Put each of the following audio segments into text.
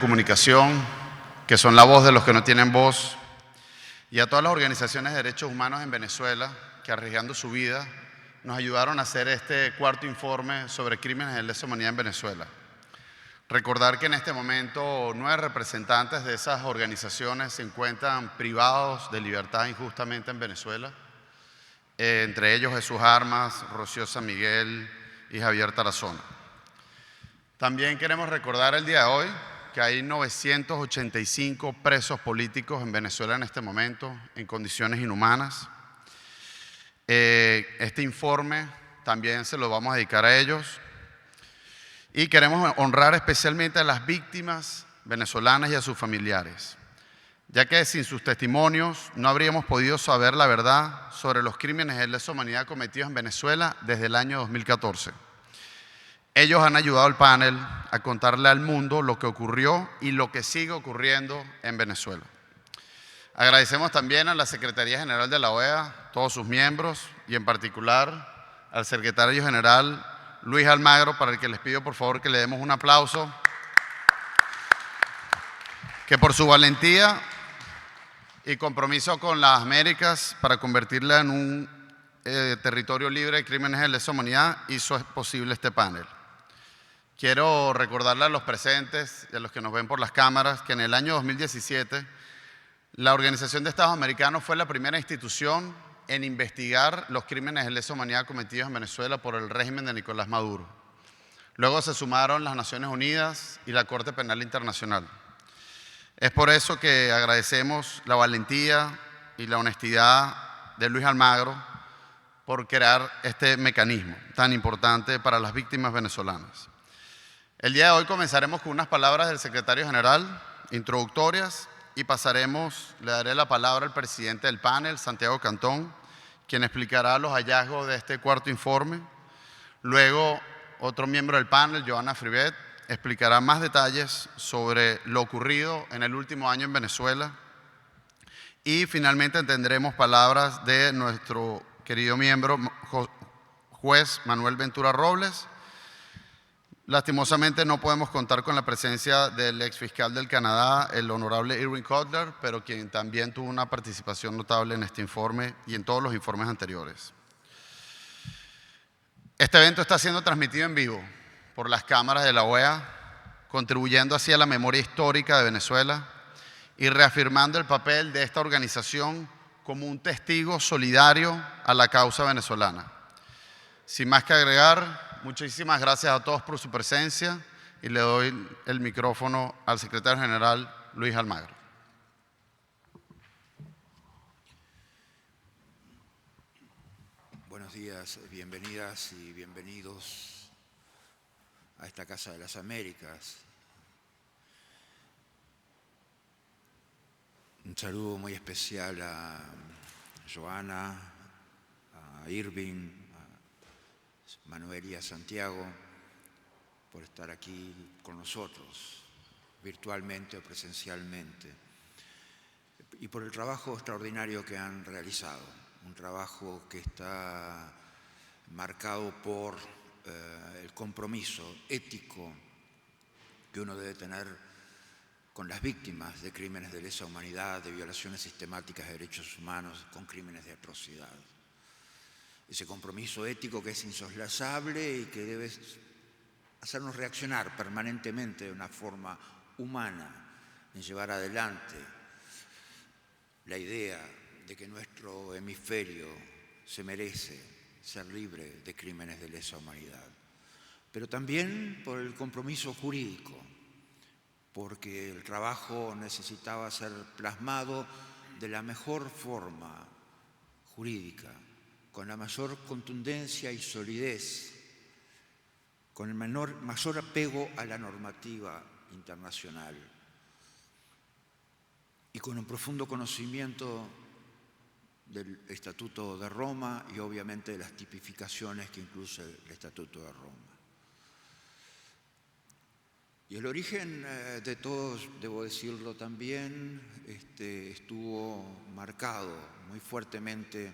Comunicación, que son la voz de los que no tienen voz, y a todas las organizaciones de derechos humanos en Venezuela que, arriesgando su vida, nos ayudaron a hacer este cuarto informe sobre crímenes de lesa humanidad en Venezuela. Recordar que en este momento 9 representantes de esas organizaciones se encuentran privados de libertad injustamente en Venezuela, entre ellos Jesús Armas, Rocío San Miguel y Javier Tarazona. También queremos recordar el día de hoy que hay 985 presos políticos en Venezuela en este momento, en condiciones inhumanas. Este informe también se lo vamos a dedicar a ellos. Y queremos honrar especialmente a las víctimas venezolanas y a sus familiares, ya que sin sus testimonios no habríamos podido saber la verdad sobre los crímenes de lesa humanidad cometidos en Venezuela desde el año 2014. Ellos han ayudado al panel a contarle al mundo lo que ocurrió y lo que sigue ocurriendo en Venezuela. Agradecemos también a la Secretaría General de la OEA, todos sus miembros, y en particular al Secretario General Luis Almagro, para el que les pido por favor que le demos un aplauso, que por su valentía y compromiso con las Américas para convertirla en un territorio libre de crímenes de lesa humanidad hizo posible este panel. Quiero recordarle a los presentes y a los que nos ven por las cámaras que en el año 2017 la Organización de Estados Americanos fue la primera institución en investigar los crímenes de lesa humanidad cometidos en Venezuela por el régimen de Nicolás Maduro. Luego se sumaron las Naciones Unidas y la Corte Penal Internacional. Es por eso que agradecemos la valentía y la honestidad de Luis Almagro por crear este mecanismo tan importante para las víctimas venezolanas. El día de hoy comenzaremos con unas palabras del secretario general, introductorias, y le daré la palabra al presidente del panel, Santiago Cantón, quien explicará los hallazgos de este cuarto informe. Luego, otro miembro del panel, Joana Fribet, explicará más detalles sobre lo ocurrido en el último año en Venezuela. Y finalmente tendremos palabras de nuestro querido miembro, juez Manuel Ventura Robles. Lastimosamente no podemos contar con la presencia del exfiscal del Canadá, el honorable Irwin Cotler, pero quien también tuvo una participación notable en este informe y en todos los informes anteriores. Este evento está siendo transmitido en vivo por las cámaras de la OEA, contribuyendo así a la memoria histórica de Venezuela y reafirmando el papel de esta organización como un testigo solidario a la causa venezolana. Sin más que agregar, muchísimas gracias a todos por su presencia y le doy el micrófono al secretario general Luis Almagro. Buenos días, bienvenidas y bienvenidos a esta Casa de las Américas. Un saludo muy especial a Joana, a Irving, a Manuel y a Santiago por estar aquí con nosotros, virtualmente o presencialmente, y por el trabajo extraordinario que han realizado, un trabajo que está marcado por el compromiso ético que uno debe tener con las víctimas de crímenes de lesa humanidad, de violaciones sistemáticas de derechos humanos, con crímenes de atrocidad. Ese compromiso ético que es insoslayable y que debe hacernos reaccionar permanentemente de una forma humana en llevar adelante la idea de que nuestro hemisferio se merece ser libre de crímenes de lesa humanidad. Pero también por el compromiso jurídico, porque el trabajo necesitaba ser plasmado de la mejor forma jurídica, con la mayor contundencia y solidez, con el mayor apego a la normativa internacional y con un profundo conocimiento del Estatuto de Roma y obviamente de las tipificaciones que incluye el Estatuto de Roma. Y el origen de todos, debo decirlo también, estuvo marcado muy fuertemente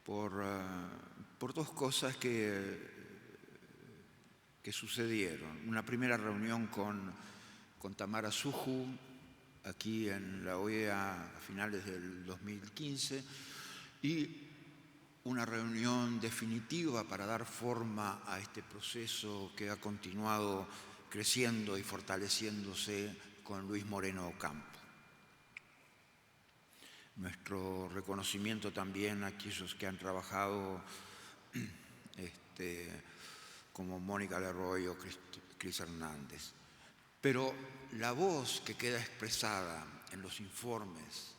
por dos cosas que que sucedieron. Una primera reunión con Tamara Suju, aquí en la OEA a finales del 2015, y una reunión definitiva para dar forma a este proceso que ha continuado creciendo y fortaleciéndose con Luis Moreno Ocampo. Nuestro reconocimiento también a aquellos que han trabajado como Mónica Leroy o Cris Hernández. Pero la voz que queda expresada en los informes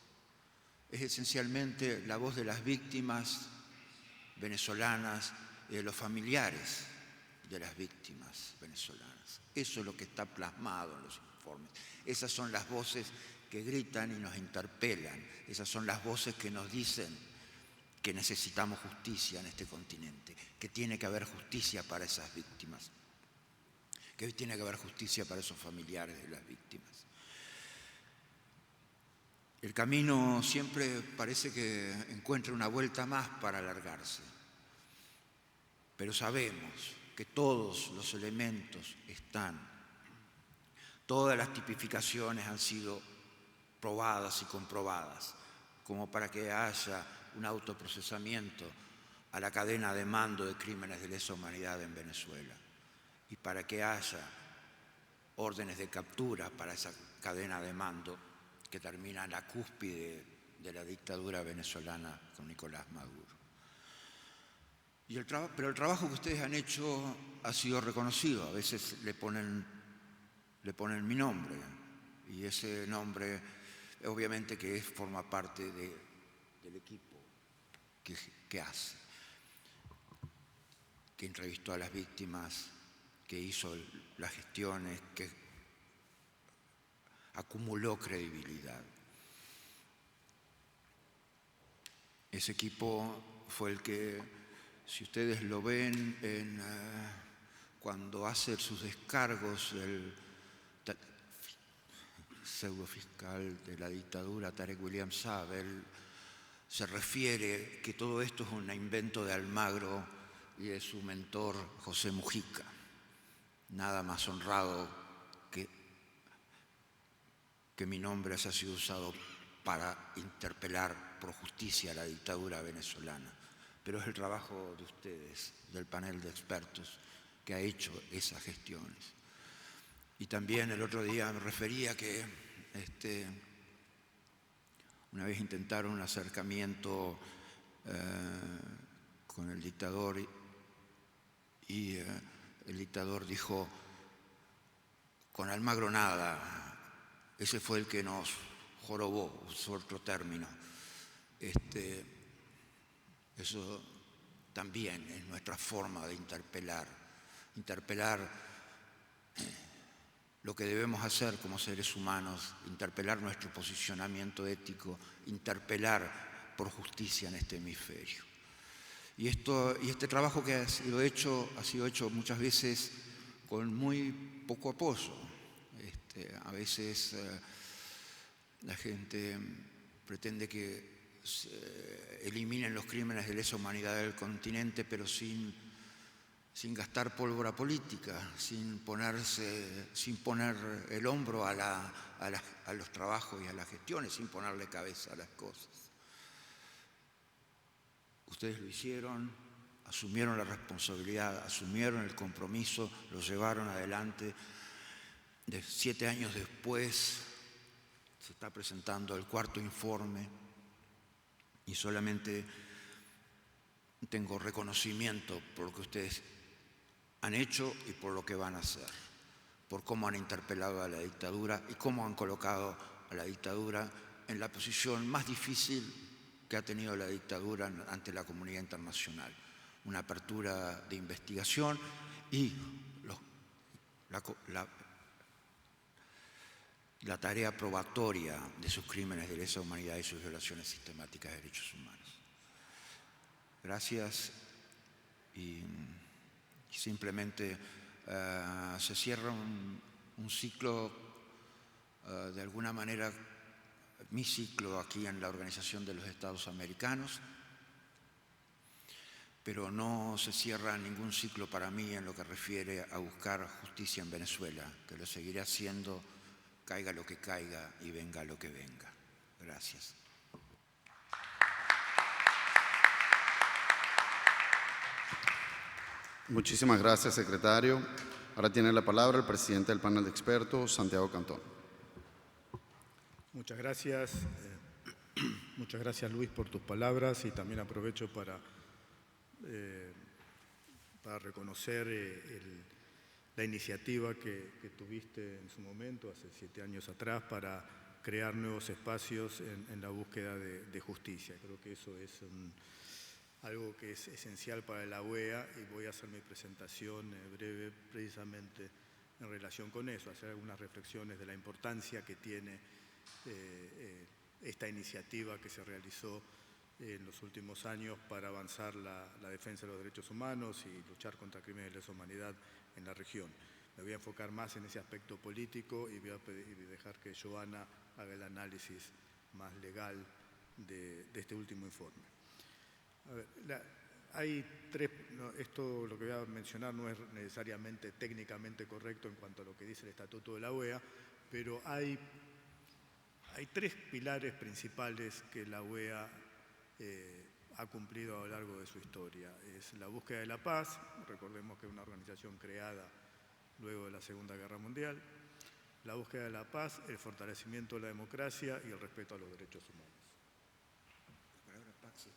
es esencialmente la voz de las víctimas venezolanas y de los familiares de las víctimas venezolanas. Eso es lo que está plasmado en los informes. Esas son las voces que gritan y nos interpelan. Esas son las voces que nos dicen que necesitamos justicia en este continente, que tiene que haber justicia para esas víctimas, que tiene que haber justicia para esos familiares de las víctimas. El camino siempre parece que encuentra una vuelta más para alargarse, pero sabemos que todos los elementos están, todas las tipificaciones han sido probadas y comprobadas, como para que haya un autoprocesamiento a la cadena de mando de crímenes de lesa humanidad en Venezuela y para que haya órdenes de captura para esa cadena de mando que termina en la cúspide de la dictadura venezolana con Nicolás Maduro. Pero el trabajo que ustedes han hecho ha sido reconocido. A veces le ponen mi nombre, y ese nombre obviamente que forma parte del equipo que hace, que entrevistó a las víctimas, que hizo las gestiones, que acumuló credibilidad. Ese equipo fue el que, si ustedes lo ven cuando hace sus descargos el pseudofiscal de la dictadura, Tarek William Saab, él se refiere que todo esto es un invento de Almagro y de su mentor José Mujica. Nada más honrado que mi nombre haya sido usado para interpelar por justicia a la dictadura venezolana. Pero es el trabajo de ustedes, del panel de expertos, que ha hecho esas gestiones. Y también el otro día me refería que una vez intentaron un acercamiento con el dictador y el dictador dijo: con Almagro nada, ese fue el que nos jorobó, usó otro término. Eso también es nuestra forma de interpelar lo que debemos hacer como seres humanos, interpelar nuestro posicionamiento ético, interpelar por justicia en este hemisferio. Y este trabajo que ha sido hecho muchas veces con muy poco apoyo. A veces la gente pretende que se eliminen los crímenes de lesa humanidad del continente, pero sin gastar pólvora política, sin poner el hombro a los trabajos y a las gestiones, sin ponerle cabeza a las cosas. Ustedes lo hicieron, asumieron la responsabilidad, asumieron el compromiso, lo llevaron adelante. 7 años después se está presentando el 4º informe y solamente tengo reconocimiento por lo que ustedes han hecho y por lo que van a hacer, por cómo han interpelado a la dictadura y cómo han colocado a la dictadura en la posición más difícil que ha tenido la dictadura ante la comunidad internacional. Una apertura de investigación y la tarea probatoria de sus crímenes de lesa humanidad y sus violaciones sistemáticas de derechos humanos. Gracias y simplemente se cierra un ciclo, de alguna manera, mi ciclo aquí en la Organización de los Estados Americanos. pero no se cierra ningún ciclo para mí en lo que refiere a buscar justicia en Venezuela, que lo seguiré haciendo, caiga lo que caiga y venga lo que venga. Gracias. Muchísimas gracias, secretario. Ahora tiene la palabra el presidente del panel de expertos, Santiago Cantón. Muchas gracias. Muchas gracias, Luis, por tus palabras, y también aprovecho para reconocer la iniciativa que tuviste en su momento, hace 7 años atrás, para crear nuevos espacios en la búsqueda de justicia. Creo que eso es algo que es esencial para la OEA, y voy a hacer mi presentación breve precisamente en relación con eso, hacer algunas reflexiones de la importancia que tiene esta iniciativa que se realizó en los últimos años para avanzar la defensa de los derechos humanos y luchar contra crímenes de lesa humanidad en la región. Me voy a enfocar más en ese aspecto político y voy a dejar que Joana haga el análisis más legal de este último informe. A ver, hay tres, esto lo que voy a mencionar no es necesariamente técnicamente correcto en cuanto a lo que dice el Estatuto de la OEA, pero hay 3 pilares principales que la OEA ha cumplido a lo largo de su historia. Es la búsqueda de la paz, recordemos que es una organización creada luego de la Segunda Guerra Mundial, la búsqueda de la paz, el fortalecimiento de la democracia y el respeto a los derechos humanos.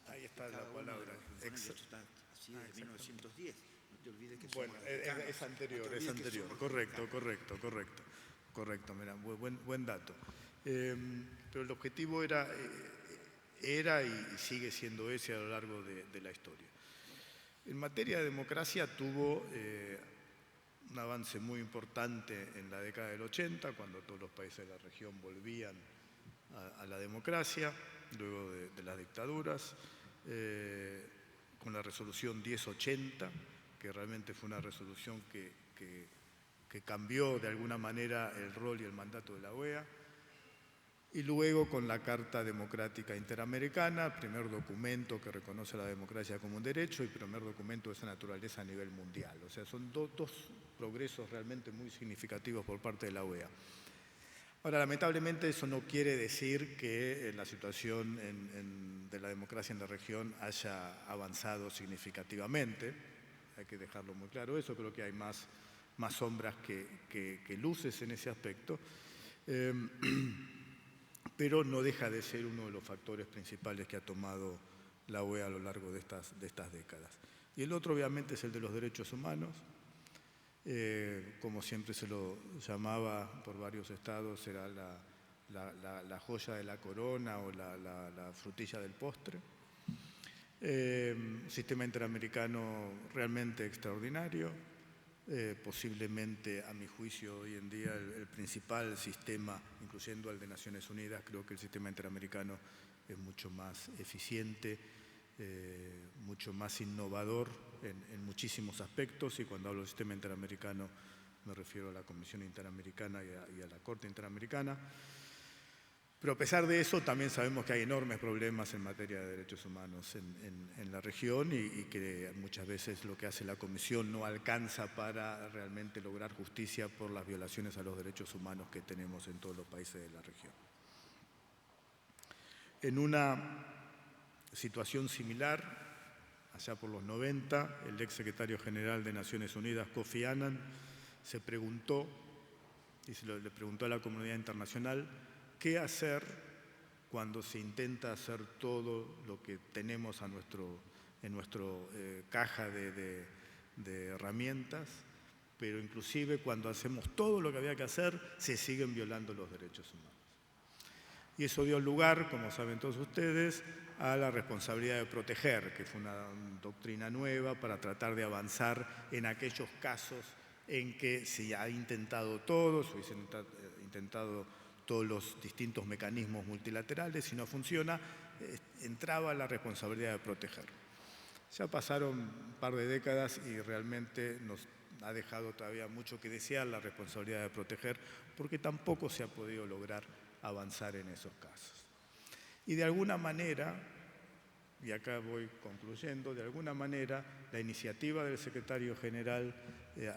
Ahí está la palabra. Así de 1910, no te olvides que bueno, es anterior, correcto, mira, buen dato. Pero el objetivo era y sigue siendo ese a lo largo de la historia. En materia de democracia tuvo un avance muy importante en la década del 80, cuando todos los países de la región volvían a la democracia, luego de las dictaduras, con la resolución 1080, que realmente fue una resolución que cambió de alguna manera el rol y el mandato de la OEA, y luego con la Carta Democrática Interamericana, el primer documento que reconoce la democracia como un derecho y primer documento de esa naturaleza a nivel mundial. O sea, son dos progresos realmente muy significativos por parte de la OEA. Ahora, lamentablemente eso no quiere decir que la situación de la democracia en la región haya avanzado significativamente. Hay que dejarlo muy claro eso, creo que hay más sombras que luces en ese aspecto. Pero no deja de ser uno de los factores principales que ha tomado la OEA a lo largo de estas décadas. Y el otro, obviamente, es el de los derechos humanos. Como siempre se lo llamaba por varios estados, era la joya de la corona o la frutilla del postre. Sistema interamericano realmente extraordinario. Posiblemente, a mi juicio, hoy en día el principal sistema, incluyendo el de Naciones Unidas. Creo que el sistema interamericano es mucho más eficiente, mucho más innovador en muchísimos aspectos, y cuando hablo del sistema interamericano me refiero a la Comisión Interamericana y a la Corte Interamericana. Pero a pesar de eso, también sabemos que hay enormes problemas en materia de derechos humanos en la región y que muchas veces lo que hace la Comisión no alcanza para realmente lograr justicia por las violaciones a los derechos humanos que tenemos en todos los países de la región. En una situación similar, allá por los 90, el ex secretario general de Naciones Unidas, Kofi Annan, le preguntó a la comunidad internacional qué hacer cuando se intenta hacer todo lo que tenemos en nuestra caja de herramientas, pero inclusive cuando hacemos todo lo que había que hacer, se siguen violando los derechos humanos. Y eso dio lugar, como saben todos ustedes, a la responsabilidad de proteger, que fue una doctrina nueva para tratar de avanzar en aquellos casos en que se ha intentado todo, se hubiesen intentado todos los distintos mecanismos multilaterales, si no funciona, entraba la responsabilidad de proteger. Ya pasaron un par de décadas y realmente nos ha dejado todavía mucho que desear la responsabilidad de proteger, porque tampoco se ha podido lograr avanzar en esos casos. Y de alguna manera, y acá voy concluyendo, de alguna manera la iniciativa del secretario general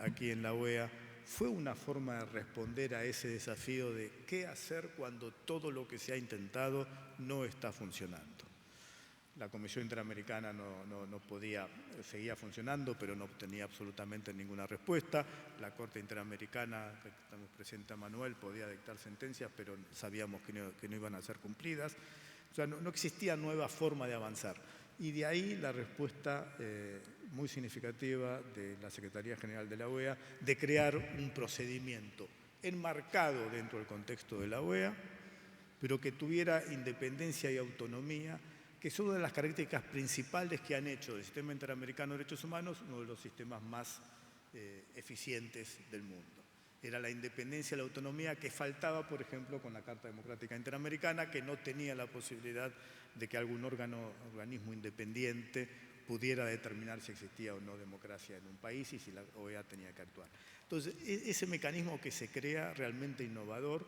aquí en la OEA fue una forma de responder a ese desafío de qué hacer cuando todo lo que se ha intentado no está funcionando. La Comisión Interamericana no podía, seguía funcionando, pero no obtenía absolutamente ninguna respuesta. La Corte Interamericana, que estamos presente a Manuel, podía dictar sentencias, pero sabíamos que no iban a ser cumplidas. O sea, no existía nueva forma de avanzar. Y de ahí la respuesta muy significativa de la Secretaría General de la OEA de crear un procedimiento enmarcado dentro del contexto de la OEA, pero que tuviera independencia y autonomía, que son una de las características principales que han hecho del Sistema Interamericano de Derechos Humanos uno de los sistemas más eficientes del mundo. Era la independencia y la autonomía que faltaba, por ejemplo, con la Carta Democrática Interamericana, que no tenía la posibilidad de que algún organismo independiente pudiera determinar si existía o no democracia en un país y si la OEA tenía que actuar. Entonces, ese mecanismo que se crea realmente innovador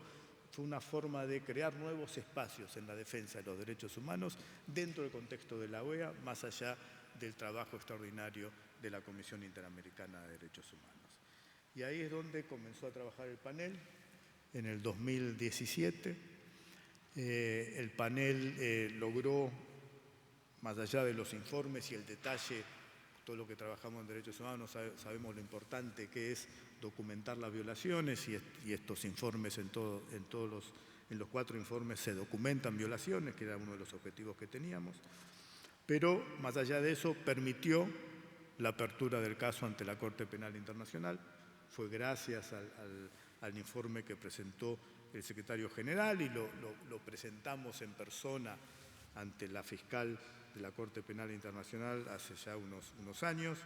fue una forma de crear nuevos espacios en la defensa de los derechos humanos dentro del contexto de la OEA, más allá del trabajo extraordinario de la Comisión Interamericana de Derechos Humanos. Y ahí es donde comenzó a trabajar el panel, en el 2017. El panel logró, más allá de los informes y el detalle, todo lo que trabajamos en derechos humanos, sabemos lo importante que es documentar las violaciones y estos informes, en los 4 informes se documentan violaciones, que era uno de los objetivos que teníamos, pero más allá de eso permitió la apertura del caso ante la Corte Penal Internacional. Fue gracias al informe que presentó el secretario general y lo presentamos en persona ante la fiscal de la Corte Penal Internacional hace ya unos años.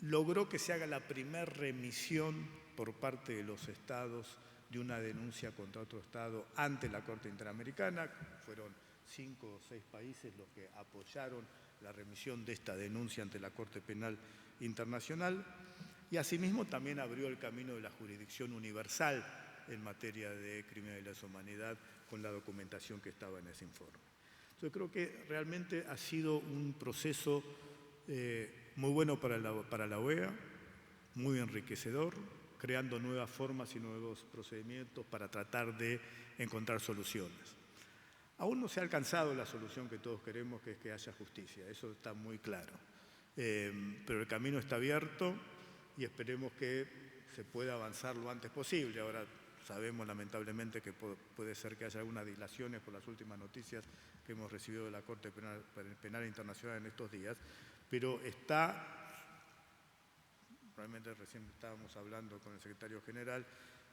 Logró que se haga la primera remisión por parte de los estados de una denuncia contra otro estado ante la Corte Interamericana. Fueron 5 o 6 países los que apoyaron la remisión de esta denuncia ante la Corte Penal Internacional. Y asimismo también abrió el camino de la jurisdicción universal en materia de crímenes de lesa humanidad con la documentación que estaba en ese informe. Yo creo que realmente ha sido un proceso muy bueno para la OEA, muy enriquecedor, creando nuevas formas y nuevos procedimientos para tratar de encontrar soluciones. Aún no se ha alcanzado la solución que todos queremos, que es que haya justicia, eso está muy claro. Pero el camino está abierto y esperemos que se pueda avanzar lo antes posible. Ahora sabemos lamentablemente que puede ser que haya algunas dilaciones por las últimas noticias que hemos recibido de la Corte Penal Internacional en estos días, pero realmente recién estábamos hablando con el secretario general,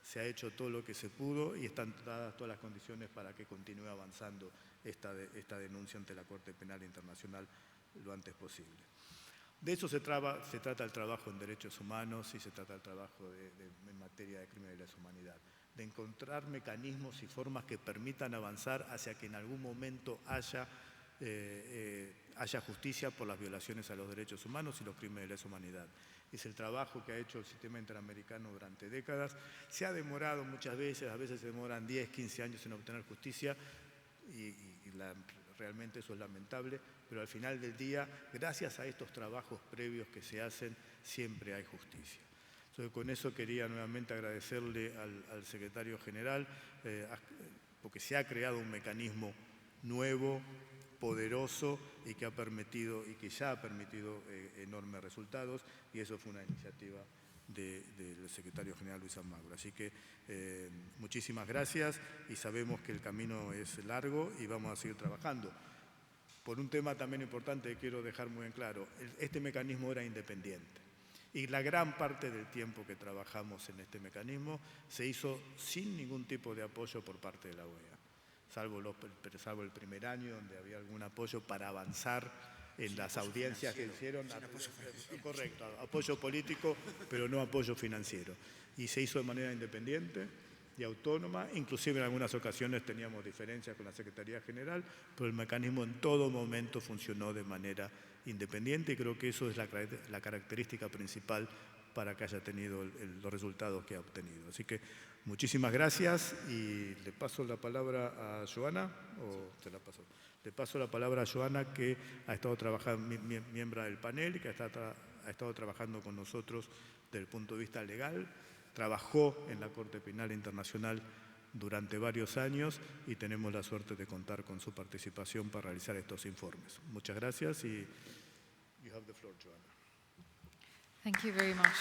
se ha hecho todo lo que se pudo y están dadas todas las condiciones para que continúe avanzando esta denuncia ante la Corte Penal Internacional lo antes posible. De eso se trata el trabajo en derechos humanos y se trata el trabajo en materia de crímenes de lesa humanidad, de encontrar mecanismos y formas que permitan avanzar hacia que en algún momento haya justicia por las violaciones a los derechos humanos y los crímenes de lesa humanidad. Es el trabajo que ha hecho el sistema interamericano durante décadas. Se ha demorado muchas veces, a veces se demoran 10, 15 años en obtener justicia y realmente eso es lamentable, pero al final del día, gracias a estos trabajos previos que se hacen, siempre hay justicia. Entonces, con eso quería nuevamente agradecerle al secretario general, porque se ha creado un mecanismo nuevo, poderoso y que ya ha permitido enormes resultados, y eso fue una iniciativa del secretario general Luis Almagro. Así que muchísimas gracias y sabemos que el camino es largo y vamos a seguir trabajando. Por un tema también importante que quiero dejar muy en claro, este mecanismo era independiente y la gran parte del tiempo que trabajamos en este mecanismo se hizo sin ningún tipo de apoyo por parte de la OEA, salvo el primer año donde había algún apoyo para avanzar en las audiencias que hicieron. Correcto, apoyo político, pero no apoyo financiero. Y se hizo de manera independiente y autónoma, inclusive en algunas ocasiones teníamos diferencias con la Secretaría General, pero el mecanismo en todo momento funcionó de manera independiente y creo que eso es la característica principal para que haya tenido los resultados que ha obtenido. Así que muchísimas gracias y le paso la palabra a Joana, o te la paso. Le paso la palabra a Joana, que ha estado trabajando, miembro del panel, que ha estado trabajando con nosotros desde el punto de vista legal, trabajó en la Corte Penal Internacional durante varios años y tenemos la suerte de contar con su participación para realizar estos informes. Muchas gracias y you have the floor, Joana. Thank you very much.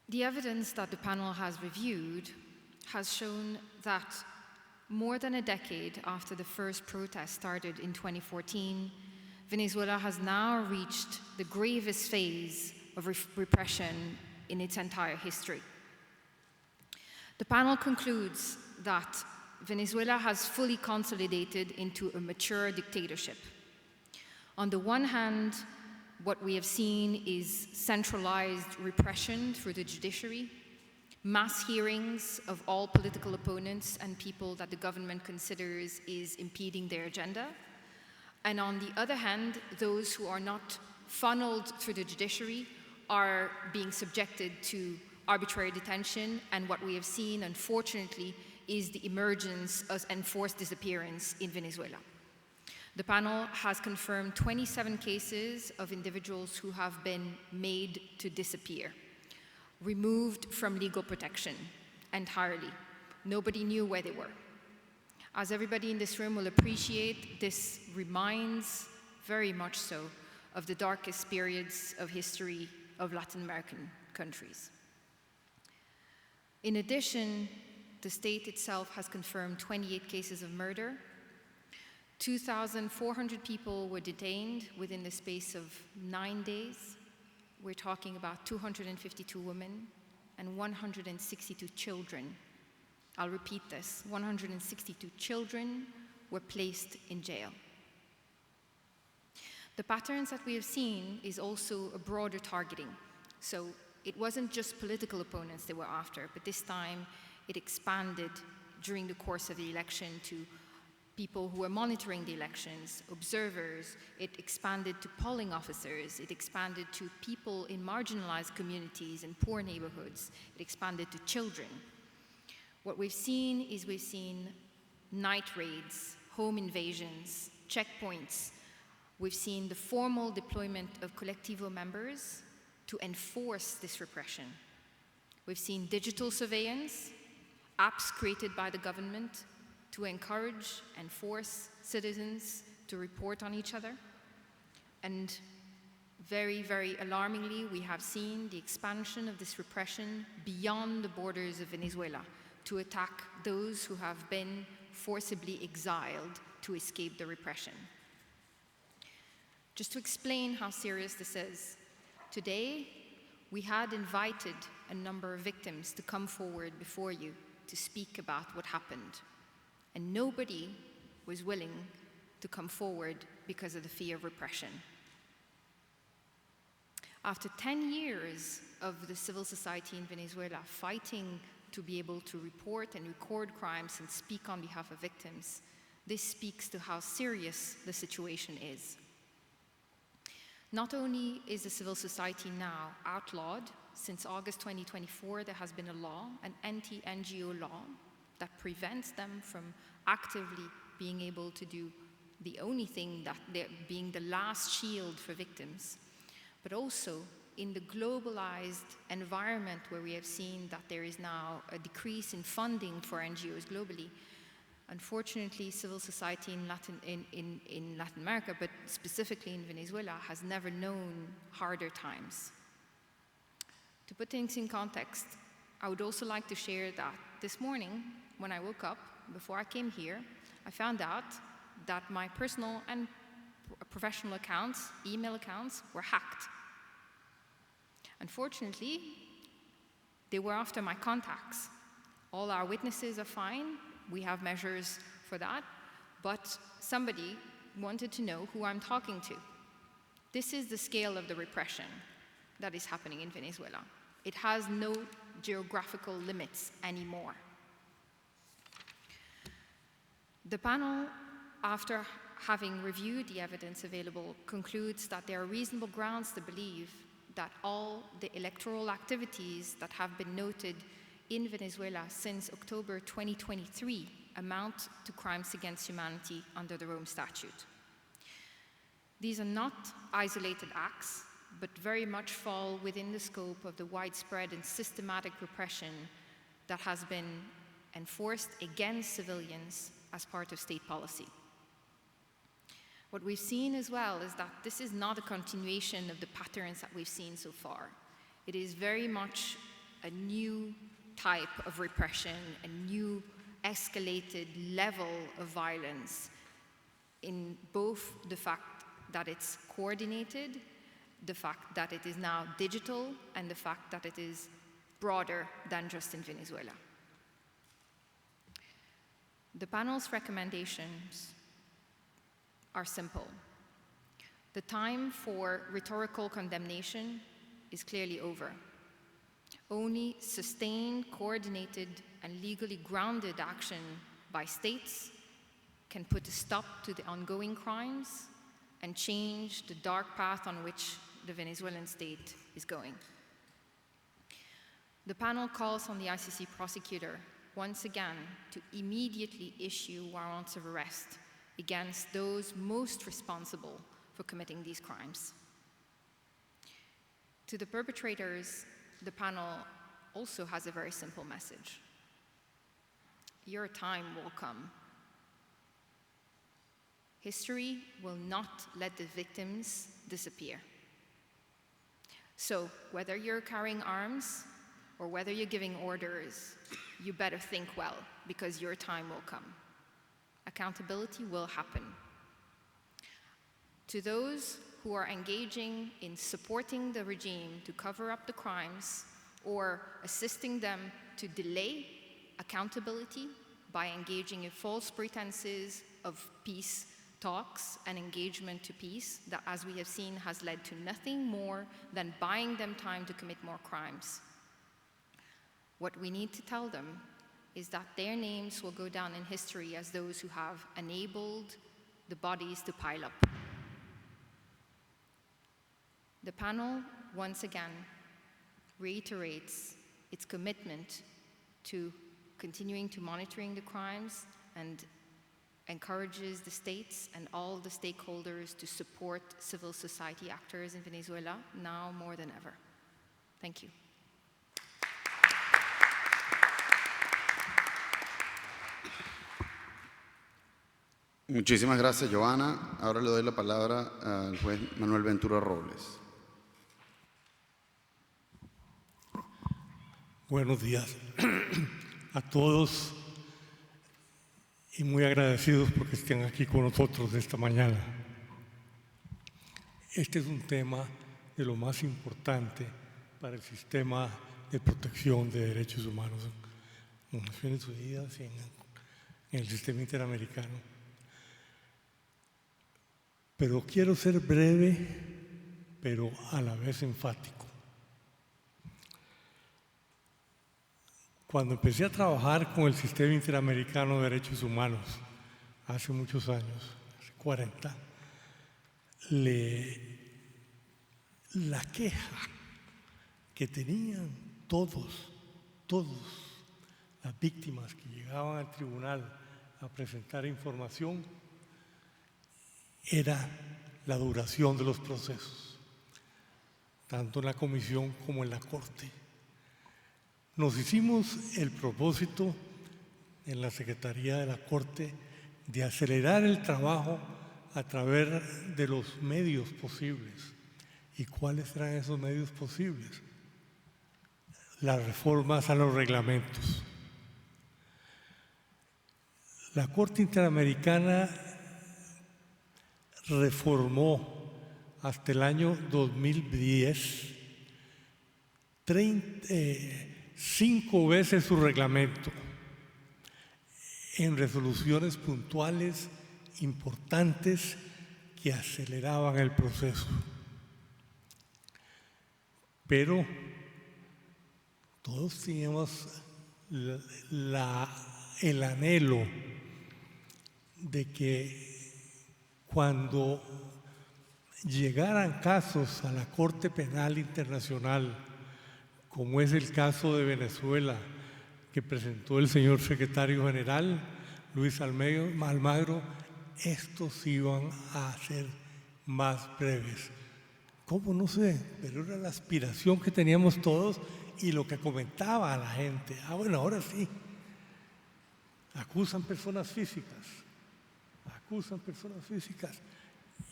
The evidence that the panel has reviewed has shown that more than a decade after the first protest started in 2014, Venezuela has now reached the gravest phase of repression in its entire history. The panel concludes that Venezuela has fully consolidated into a mature dictatorship. On the one hand, what we have seen is centralized repression through the judiciary, mass hearings of all political opponents and people that the government considers is impeding their agenda. And on the other hand, those who are not funneled through the judiciary are being subjected to arbitrary detention, and what we have seen, unfortunately, is the emergence of enforced disappearance in Venezuela. The panel has confirmed 27 cases of individuals who have been made to disappear, removed from legal protection entirely. Nobody knew where they were. As everybody in this room will appreciate, this reminds very much so of the darkest periods of history of Latin American countries. In addition, the state itself has confirmed 28 cases of murder. 2,400 people were detained within the space of 9 days. We're talking about 252 women and 162 children. I'll repeat this, 162 children were placed in jail. The patterns that we have seen is also a broader targeting. So it wasn't just political opponents they were after, but this time it expanded during the course of the election to people who were monitoring the elections, observers. It expanded to polling officers. It expanded to people in marginalized communities and poor neighborhoods. It expanded to children. What we've seen night raids, home invasions, checkpoints. We've seen the formal deployment of Colectivo members to enforce this repression. We've seen digital surveillance, apps created by the government to encourage and force citizens to report on each other. And very, very alarmingly, we have seen the expansion of this repression beyond the borders of Venezuela to attack those who have been forcibly exiled to escape the repression. Just to explain how serious this is, today we had invited a number of victims to come forward before you to speak about what happened. And nobody was willing to come forward because of the fear of repression. After 10 years of the civil society in Venezuela fighting to be able to report and record crimes and speak on behalf of victims, this speaks to how serious the situation is. Not only is the civil society now outlawed, since August 2024 there has been a law, an anti-NGO law, that prevents them from actively being able to do the only thing that they're being the last shield for victims, but also in the globalized environment where we have seen that there is now a decrease in funding for NGOs globally. Unfortunately, civil society in Latin America, but specifically in Venezuela, has never known harder times. To put things in context, I would also like to share that this morning, when I woke up, before I came here, I found out that my personal and professional accounts, email accounts, were hacked. Unfortunately, they were after my contacts. All our witnesses are fine. We have measures for that. But somebody wanted to know who I'm talking to. This is the scale of the repression that is happening in Venezuela. It has no geographical limits anymore. The panel, after having reviewed the evidence available, concludes that there are reasonable grounds to believe that all the electoral activities that have been noted in Venezuela since October 2023 amount to crimes against humanity under the Rome Statute. These are not isolated acts, but very much fall within the scope of the widespread and systematic repression that has been enforced against civilians as part of state policy. What we've seen as well is that this is not a continuation of the patterns that we've seen so far. It is very much a new type of repression, a new escalated level of violence in both the fact that it's coordinated, the fact that it is now digital, and the fact that it is broader than just in Venezuela. The panel's recommendations are simple. The time for rhetorical condemnation is clearly over. Only sustained, coordinated, and legally grounded action by states can put a stop to the ongoing crimes and change the dark path on which the Venezuelan state is going. The panel calls on the ICC prosecutor once again to immediately issue warrants of arrest against those most responsible for committing these crimes. To the perpetrators, the panel also has a very simple message. Your time will come. History will not let the victims disappear. So whether you're carrying arms or whether you're giving orders, you better think well, because your time will come. Accountability will happen. To those who are engaging in supporting the regime to cover up the crimes or assisting them to delay accountability by engaging in false pretenses of peace talks and engagement to peace that, as we have seen, has led to nothing more than buying them time to commit more crimes. What we need to tell them is that their names will go down in history as those who have enabled the bodies to pile up. The panel, once again, reiterates its commitment to continuing to monitoring the crimes and encourages the states and all the stakeholders to support civil society actors in Venezuela now more than ever. Thank you. Muchísimas gracias, Joana. Ahora le doy la palabra al juez Manuel Ventura Robles. Buenos días a todos y muy agradecidos porque estén aquí con nosotros esta mañana. Este es un tema de lo más importante para el sistema de protección de derechos humanos en las Naciones Unidas y en el sistema interamericano. Pero quiero ser breve, pero a la vez enfático. Cuando empecé a trabajar con el Sistema Interamericano de Derechos Humanos, hace muchos años, hace 40, la queja que tenían todos las víctimas que llegaban al tribunal a presentar información era la duración de los procesos, tanto en la comisión como en la Corte. Nos hicimos el propósito en la Secretaría de la Corte de acelerar el trabajo a través de los medios posibles. ¿Y cuáles eran esos medios posibles? Las reformas a los reglamentos. La Corte Interamericana reformó hasta el año 2010 5 veces su reglamento en resoluciones puntuales importantes que aceleraban el proceso. Pero todos teníamos el anhelo de que cuando llegaran casos a la Corte Penal Internacional, como es el caso de Venezuela, que presentó el señor secretario general, Luis Almagro, estos iban a ser más breves. ¿Cómo? No sé, pero era la aspiración que teníamos todos y lo que comentaba a la gente. Bueno, ahora sí. Acusan personas físicas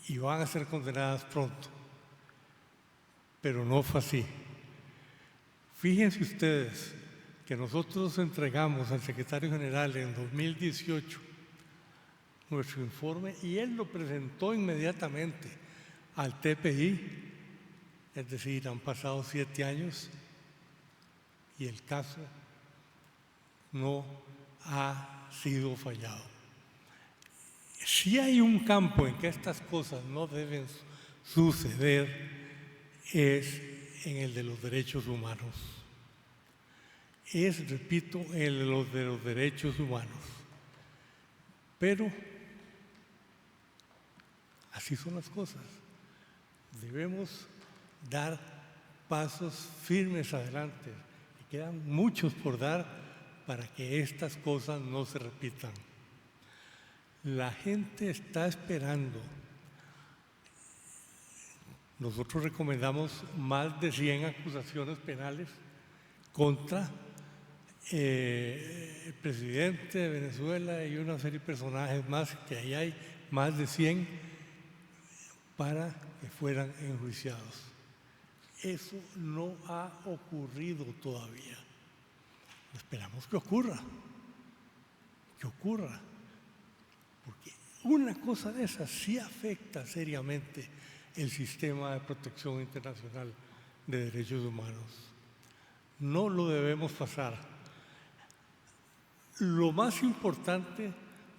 y van a ser condenadas pronto. Pero no fue así. Fíjense ustedes que nosotros entregamos al secretario general en 2018 nuestro informe y él lo presentó inmediatamente al TPI, es decir, han pasado 7 años y el caso no ha sido fallado. Si hay un campo en que estas cosas no deben suceder, es en el de los derechos humanos. Repito, en el de los derechos humanos. Pero así son las cosas. Debemos dar pasos firmes adelante. Y quedan muchos por dar para que estas cosas no se repitan. La gente está esperando. Nosotros recomendamos más de 100 acusaciones penales contra el presidente de Venezuela y una serie de personajes más, que ahí hay más de 100, para que fueran enjuiciados. Eso no ha ocurrido todavía. Esperamos que ocurra. Porque una cosa de esas sí afecta seriamente el sistema de protección internacional de derechos humanos. No lo debemos pasar. Lo más importante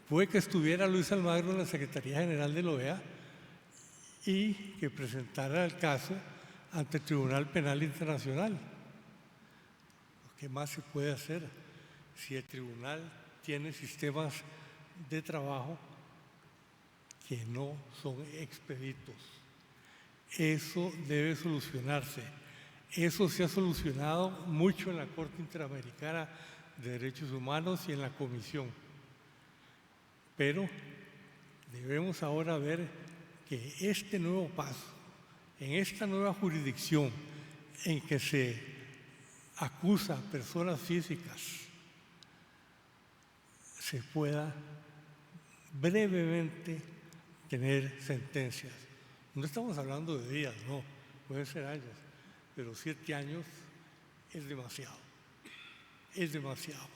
fue que estuviera Luis Almagro en la Secretaría General de la OEA y que presentara el caso ante el Tribunal Penal Internacional. ¿Qué más se puede hacer si el tribunal tiene sistemas de trabajo que no son expeditos? Eso debe solucionarse. Eso se ha solucionado mucho en la Corte Interamericana de Derechos Humanos y en la Comisión. Pero debemos ahora ver que este nuevo paso, en esta nueva jurisdicción en que se acusa a personas físicas, se pueda brevemente tener sentencias. No estamos hablando de días, no, pueden ser años, pero 7 años es demasiado. Es demasiado.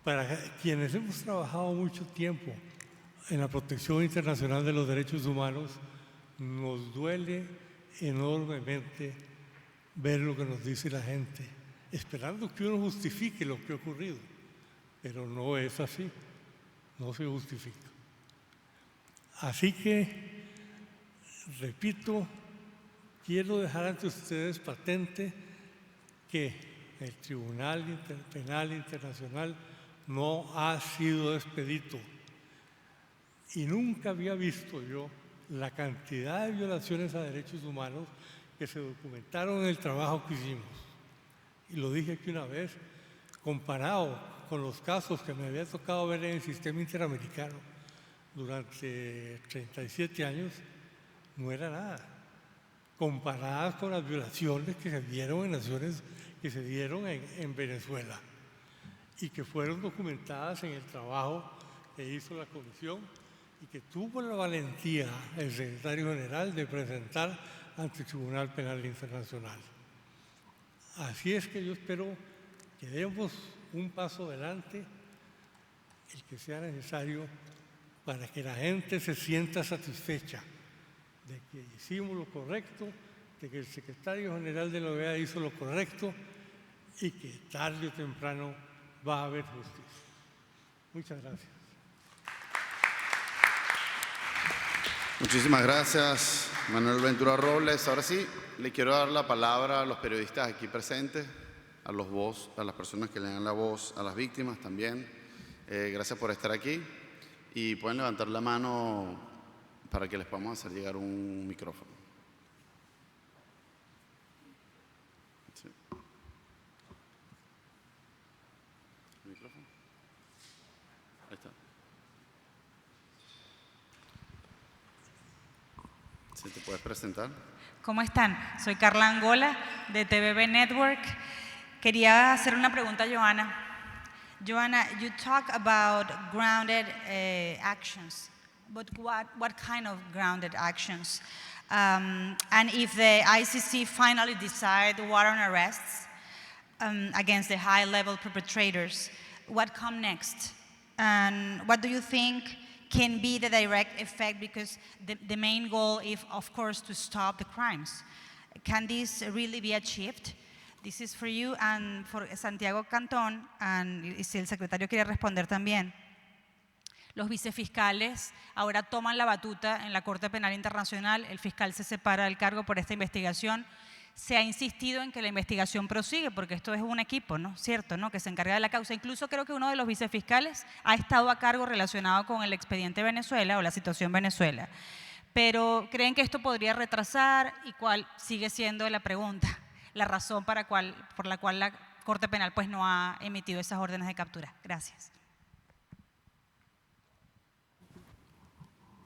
Para quienes hemos trabajado mucho tiempo en la protección internacional de los derechos humanos, nos duele enormemente ver lo que nos dice la gente, esperando que uno justifique lo que ha ocurrido, pero no es así, no se justifica. Así que, repito, quiero dejar ante ustedes patente que el Tribunal Penal Internacional no ha sido expedito. Y nunca había visto yo la cantidad de violaciones a derechos humanos que se documentaron en el trabajo que hicimos. Y lo dije aquí una vez, comparado con los casos que me había tocado ver en el sistema interamericano durante 37 años, no era nada. Comparadas con las violaciones que se dieron en naciones, que se dieron en Venezuela y que fueron documentadas en el trabajo que hizo la comisión y que tuvo la valentía el secretario general de presentar ante el Tribunal Penal Internacional. Así es que yo espero que demos un paso adelante, el que sea necesario, para que la gente se sienta satisfecha de que hicimos lo correcto, de que el secretario general de la OEA hizo lo correcto y que tarde o temprano va a haber justicia. Muchas gracias. Muchísimas gracias, Manuel Ventura Robles. Ahora sí, le quiero dar la palabra a los periodistas aquí presentes, a las personas que le dan la voz a las víctimas también. Gracias por estar aquí y pueden levantar la mano para que les podamos hacer llegar un micrófono. Sí. micrófono. Ahí está. ¿Sí te puedes presentar? ¿Cómo están? Soy Carla Angola de TVB Network. Quería hacer una pregunta a Joanna. Joanna, you talk about grounded actions, but what kind of grounded actions? And if the ICC finally decide warrant arrests against the high-level perpetrators, what comes next? And what do you think can be the direct effect? Because the main goal is, of course, to stop the crimes. Can this really be achieved? This is for you and for Santiago Cantón, y si el secretario quiere responder también. Los vicefiscales ahora toman la batuta en la Corte Penal Internacional, el fiscal se separa del cargo por esta investigación. Se ha insistido en que la investigación prosigue, porque esto es un equipo, ¿no? ¿Cierto? ¿No? Que se encarga de la causa. Incluso creo que uno de los vicefiscales ha estado a cargo relacionado con el expediente Venezuela o la situación Venezuela. Pero ¿creen que esto podría retrasar? ¿Y cuál sigue siendo la pregunta? La razón por la cual la Corte Penal pues, no ha emitido esas órdenes de captura. Gracias.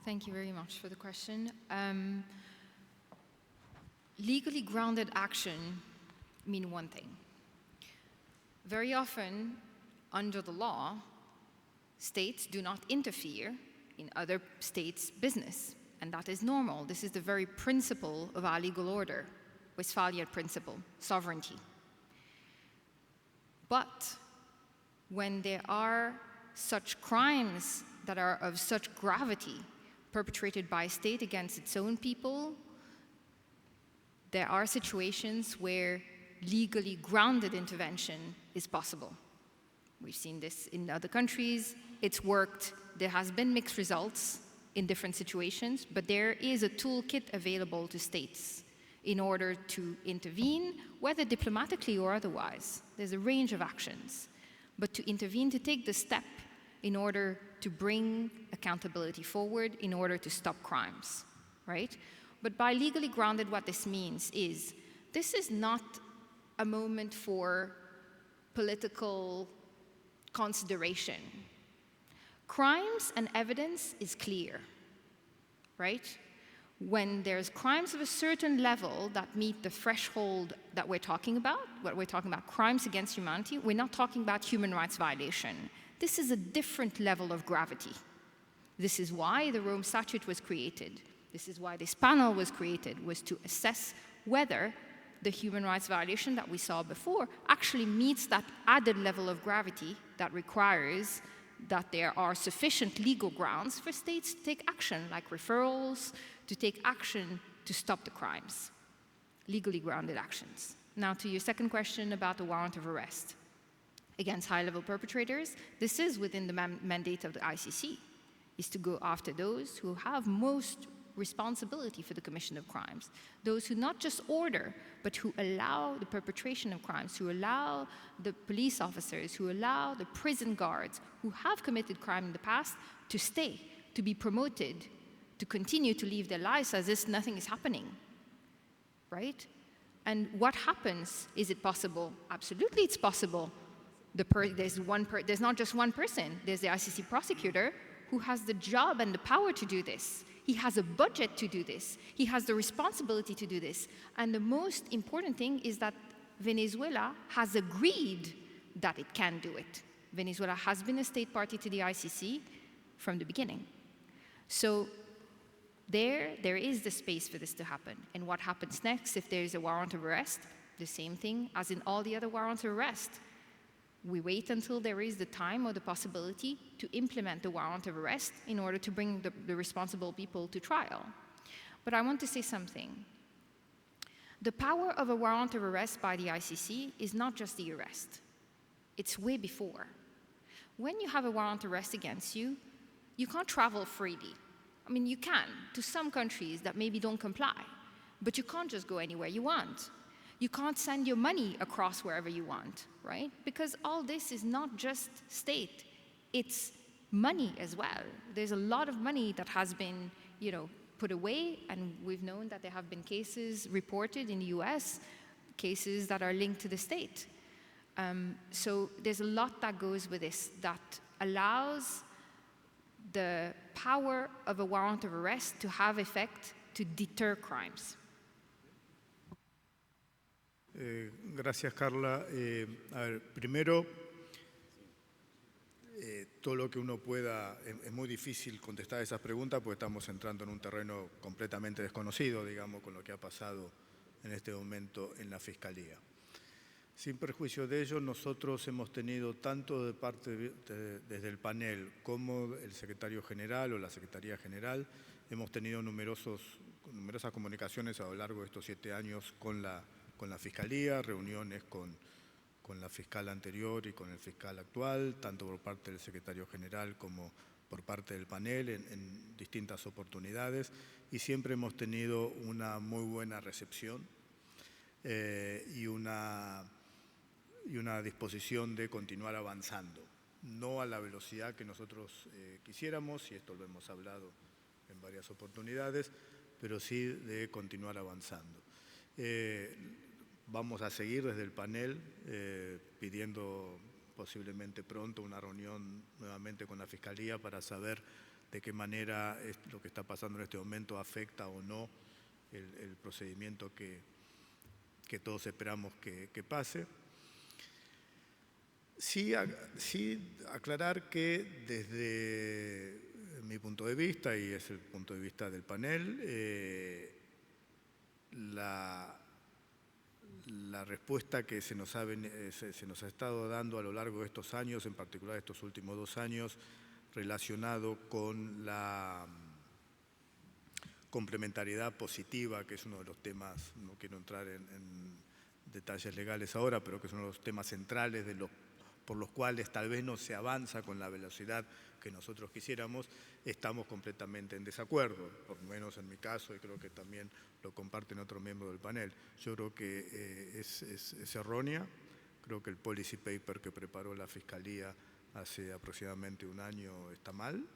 Thank you very much for the question. Legally grounded action mean one thing. Very often, under the law, states do not interfere in other states' business, and that is normal. This is the very principle of our legal order, Westphalian principle, sovereignty. But when there are such crimes that are of such gravity perpetrated by a state against its own people, there are situations where legally grounded intervention is possible. We've seen this in other countries. It's worked. There has been mixed results in different situations, but there is a toolkit available to states in order to intervene, whether diplomatically or otherwise. There's a range of actions. But to intervene, to take the step in order to bring accountability forward, in order to stop crimes, right? But by legally grounded, what this means is this is not a moment for political consideration. Crimes and evidence is clear, right? When there's crimes of a certain level that meet the threshold that we're talking about, what we're talking about, crimes against humanity, we're not talking about human rights violation. This is a different level of gravity. This is why the Rome Statute was created. This is why this panel was created, was to assess whether the human rights violation that we saw before actually meets that added level of gravity that requires that there are sufficient legal grounds for states to take action, like referrals, to take action to stop the crimes, legally grounded actions. Now to your second question about the warrant of arrest against high-level perpetrators, this is within the mandate of the ICC, is to go after those who have most responsibility for the commission of crimes, those who not just order, but who allow the perpetration of crimes, who allow the police officers, who allow the prison guards who have committed crime in the past to stay, to be promoted, to continue to live their lives as if nothing is happening, right? And what happens? Is it possible? Absolutely, it's possible. There's not just one person. There's the ICC prosecutor who has the job and the power to do this. He has a budget to do this. He has the responsibility to do this. And the most important thing is that Venezuela has agreed that it can do it. Venezuela has been a state party to the ICC from the beginning. So there is the space for this to happen. And what happens next if there is a warrant of arrest? The same thing as in all the other warrants of arrest. We wait until there is the time or the possibility to implement the warrant of arrest in order to bring the responsible people to trial. But I want to say something. The power of a warrant of arrest by the ICC is not just the arrest. It's way before. When you have a warrant of arrest against you, you can't travel freely. I mean, you can to some countries that maybe don't comply, but you can't just go anywhere you want. You can't send your money across wherever you want, right? Because all this is not just state, it's money as well. There's a lot of money that has been, put away, and we've known that there have been cases reported in the US, cases that are linked to the state. So there's a lot that goes with this that allows the power of a warrant of arrest to have effect to deter crimes. Gracias, Carla. A ver, primero, todo lo que uno pueda, es muy difícil contestar esas preguntas porque estamos entrando en un terreno completamente desconocido, digamos, con lo que ha pasado en este momento en la Fiscalía. Sin perjuicio de ello, nosotros hemos tenido tanto de parte desde el panel como el secretario general o la Secretaría General, hemos tenido numerosas comunicaciones a lo largo de estos 7 años con la Fiscalía, reuniones con la fiscal anterior y con el fiscal actual, tanto por parte del secretario general como por parte del panel en distintas oportunidades, y siempre hemos tenido una muy buena recepción y una disposición de continuar avanzando, no a la velocidad que nosotros quisiéramos, y esto lo hemos hablado en varias oportunidades, pero sí de continuar avanzando. Vamos a seguir desde el panel pidiendo posiblemente pronto una reunión nuevamente con la Fiscalía para saber de qué manera lo que está pasando en este momento afecta o no el procedimiento que todos esperamos que pase. Sí aclarar que desde mi punto de vista, y es el punto de vista del panel, la respuesta que se nos ha estado dando a lo largo de estos años, en particular estos últimos 2 años, relacionado con la complementariedad positiva, que es uno de los temas, no quiero entrar en detalles legales ahora, pero que es uno de los temas centrales por los cuales tal vez no se avanza con la velocidad que nosotros quisiéramos, estamos completamente en desacuerdo, por lo menos en mi caso, y creo que también lo comparten otros miembros del panel. Yo creo que es errónea, creo que el policy paper que preparó la Fiscalía hace aproximadamente 1 año está mal,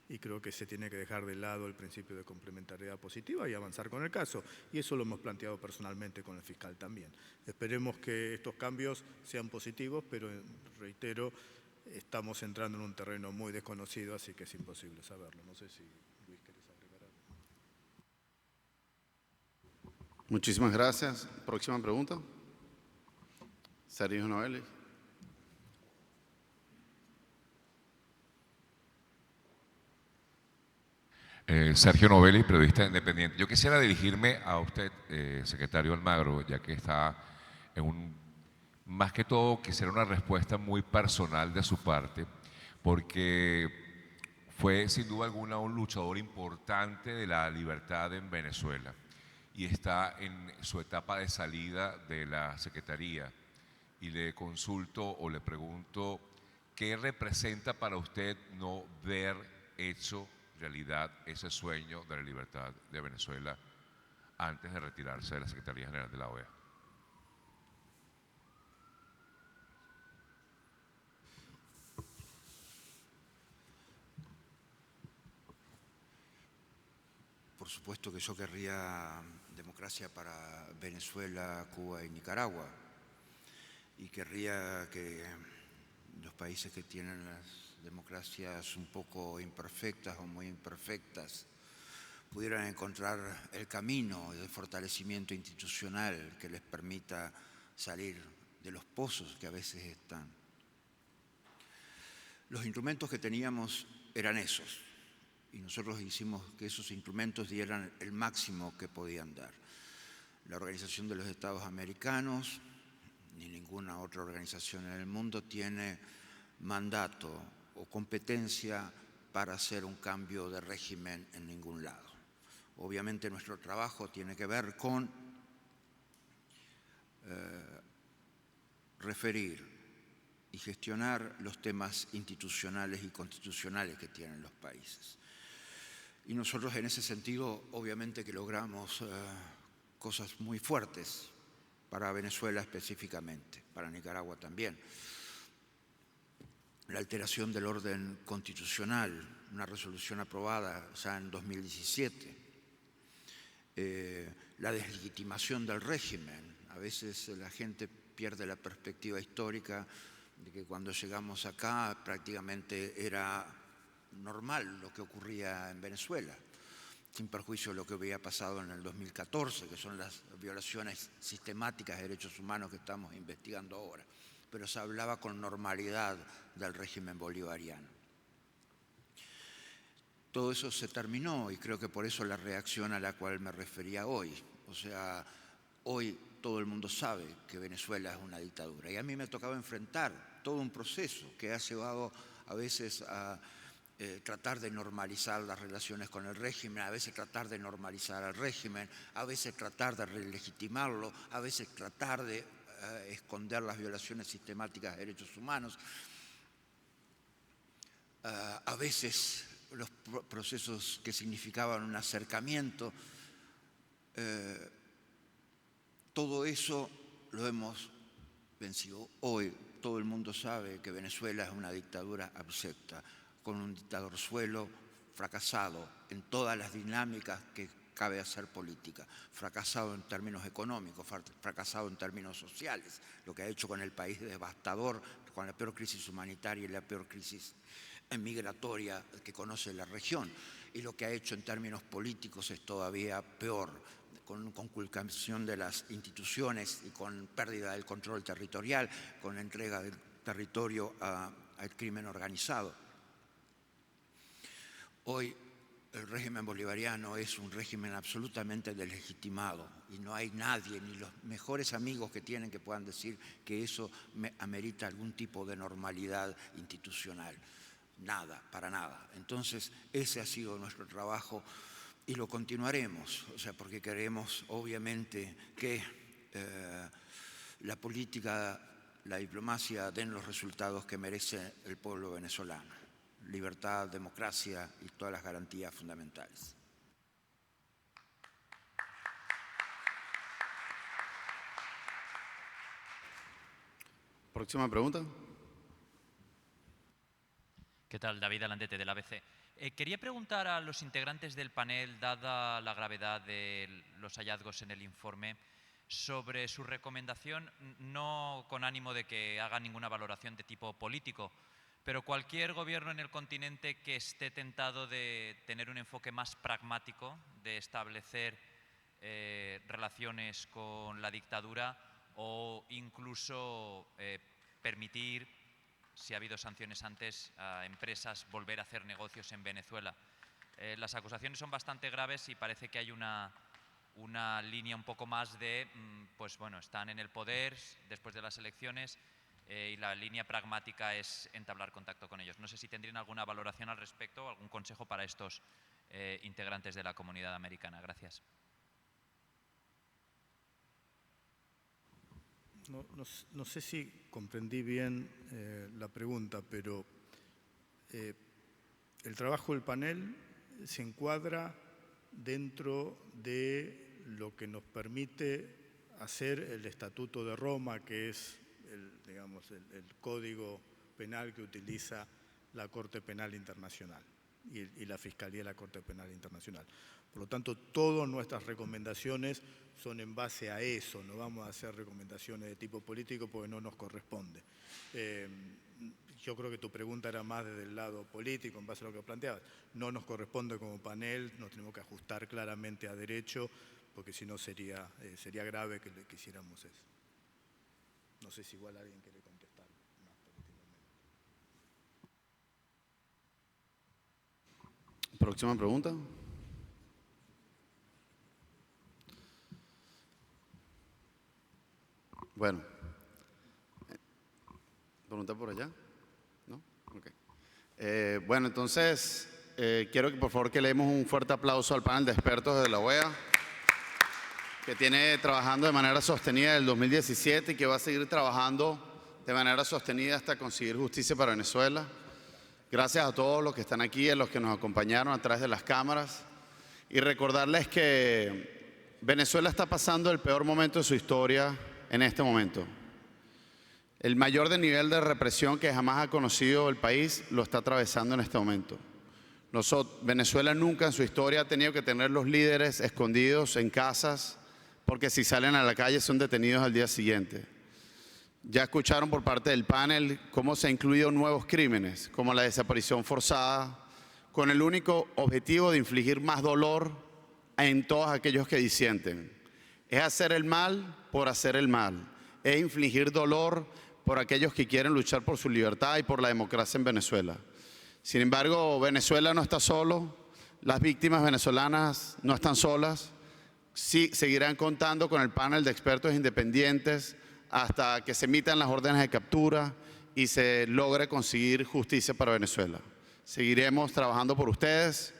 y creo que se tiene que dejar de lado el principio de complementariedad positiva y avanzar con el caso. Y eso lo hemos planteado personalmente con el fiscal también. Esperemos que estos cambios sean positivos, pero reitero, estamos entrando en un terreno muy desconocido, así que es imposible saberlo. No sé si Luis querés agregar algo. Muchísimas gracias. Próxima pregunta. Sergio Novelli. Sergio Novelli, periodista independiente. Yo quisiera dirigirme a usted, secretario Almagro, ya que está más que todo quisiera una respuesta muy personal de su parte, porque fue sin duda alguna un luchador importante de la libertad en Venezuela y está en su etapa de salida de la Secretaría. Y le consulto o le pregunto, ¿qué representa para usted no ver hecho realidad ese sueño de la libertad de Venezuela antes de retirarse de la Secretaría General de la OEA? Por supuesto que yo querría democracia para Venezuela, Cuba y Nicaragua, y querría que los países que tienen las democracias un poco imperfectas o muy imperfectas pudieran encontrar el camino de fortalecimiento institucional que les permita salir de los pozos que a veces están. Los instrumentos que teníamos eran esos, y nosotros hicimos que esos instrumentos dieran el máximo que podían dar. La Organización de los Estados Americanos, ni ninguna otra organización en el mundo tiene mandato o competencia para hacer un cambio de régimen en ningún lado. Obviamente nuestro trabajo tiene que ver con referir y gestionar los temas institucionales y constitucionales que tienen los países. Y nosotros en ese sentido, obviamente que logramos cosas muy fuertes para Venezuela específicamente, para Nicaragua también. La alteración del orden constitucional, una resolución aprobada ya en 2017. La deslegitimación del régimen. A veces la gente pierde la perspectiva histórica de que cuando llegamos acá prácticamente era normal lo que ocurría en Venezuela, sin perjuicio de lo que había pasado en el 2014, que son las violaciones sistemáticas de derechos humanos que estamos investigando ahora. Pero se hablaba con normalidad del régimen bolivariano. Todo eso se terminó y creo que por eso la reacción a la cual me refería hoy. O sea, hoy todo el mundo sabe que Venezuela es una dictadura y a mí me ha tocado enfrentar todo un proceso que ha llevado a veces a tratar de normalizar las relaciones con el régimen, a veces tratar de normalizar al régimen, a veces tratar de relegitimarlo, a veces tratar de esconder las violaciones sistemáticas de derechos humanos, a veces los procesos que significaban un acercamiento. Todo eso lo hemos vencido. Hoy todo el mundo sabe que Venezuela es una dictadura abjecta, con un dictadorzuelo fracasado en todas las dinámicas que cabe hacer política, fracasado en términos económicos, fracasado en términos sociales, lo que ha hecho con el país devastador, con la peor crisis humanitaria y la peor crisis migratoria que conoce la región, y lo que ha hecho en términos políticos es todavía peor, con conculcación de las instituciones y con pérdida del control territorial, con entrega del territorio al crimen organizado. Hoy el régimen bolivariano es un régimen absolutamente deslegitimado y no hay nadie, ni los mejores amigos que tienen, que puedan decir que eso amerita algún tipo de normalidad institucional. Nada, para nada. Entonces, ese ha sido nuestro trabajo y lo continuaremos, o sea, porque queremos obviamente que la política, la diplomacia den los resultados que merece el pueblo venezolano. Libertad, democracia y todas las garantías fundamentales. Próxima pregunta. ¿Qué tal? David Alandete, del ABC. Quería preguntar a los integrantes del panel, dada la gravedad de los hallazgos en el informe, sobre su recomendación, no con ánimo de que haga ninguna valoración de tipo político, pero cualquier gobierno en el continente que esté tentado de tener un enfoque más pragmático, de establecer relaciones con la dictadura o incluso permitir, si ha habido sanciones antes, a empresas volver a hacer negocios en Venezuela. Las acusaciones son bastante graves y parece que hay una línea un poco más de, pues bueno, están en el poder después de las elecciones y la línea pragmática es entablar contacto con ellos. No sé si tendrían alguna valoración al respecto o algún consejo para estos integrantes de la comunidad americana. Gracias. No sé si comprendí bien la pregunta, pero el trabajo del panel se encuadra dentro de lo que nos permite hacer el Estatuto de Roma, que es el código penal que utiliza la Corte Penal Internacional y la Fiscalía de la Corte Penal Internacional. Por lo tanto, todas nuestras recomendaciones son en base a eso. No vamos a hacer recomendaciones de tipo político porque no nos corresponde. Yo creo que tu pregunta era más desde el lado político, en base a lo que planteabas. No nos corresponde como panel, nos tenemos que ajustar claramente a derecho, porque si no sería grave que hiciéramos eso. No sé si igual alguien quiere contestar más políticamente. Próxima pregunta. Bueno, pregunta por allá, ¿no? Okay. Bueno, entonces quiero que por favor que le demos un fuerte aplauso al panel de expertos de la OEA, que tiene trabajando de manera sostenida desde el 2017 y que va a seguir trabajando de manera sostenida hasta conseguir justicia para Venezuela. Gracias a todos los que están aquí, a los que nos acompañaron a través de las cámaras, y recordarles que Venezuela está pasando el peor momento de su historia en este momento. El mayor nivel de represión que jamás ha conocido el país lo está atravesando en este momento. Venezuela nunca en su historia ha tenido que tener los líderes escondidos en casas porque si salen a la calle son detenidos al día siguiente. Ya escucharon por parte del panel cómo se han incluido nuevos crímenes, como la desaparición forzada, con el único objetivo de infligir más dolor en todos aquellos que disienten. Es hacer el mal por hacer el mal. Es infligir dolor por aquellos que quieren luchar por su libertad y por la democracia en Venezuela. Sin embargo, Venezuela no está solo, las víctimas venezolanas no están solas, sí seguirán contando con el panel de expertos independientes hasta que se emitan las órdenes de captura y se logre conseguir justicia para Venezuela. Seguiremos trabajando por ustedes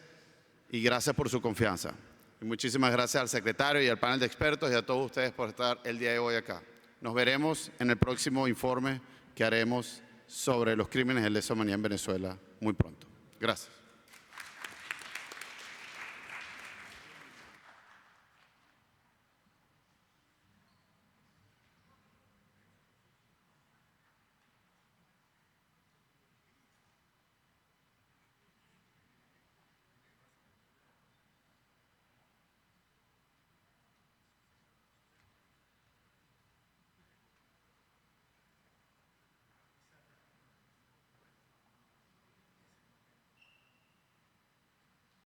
y gracias por su confianza. Y muchísimas gracias al secretario y al panel de expertos y a todos ustedes por estar el día de hoy acá. Nos veremos en el próximo informe que haremos sobre los crímenes de lesa humanidad en Venezuela muy pronto. Gracias.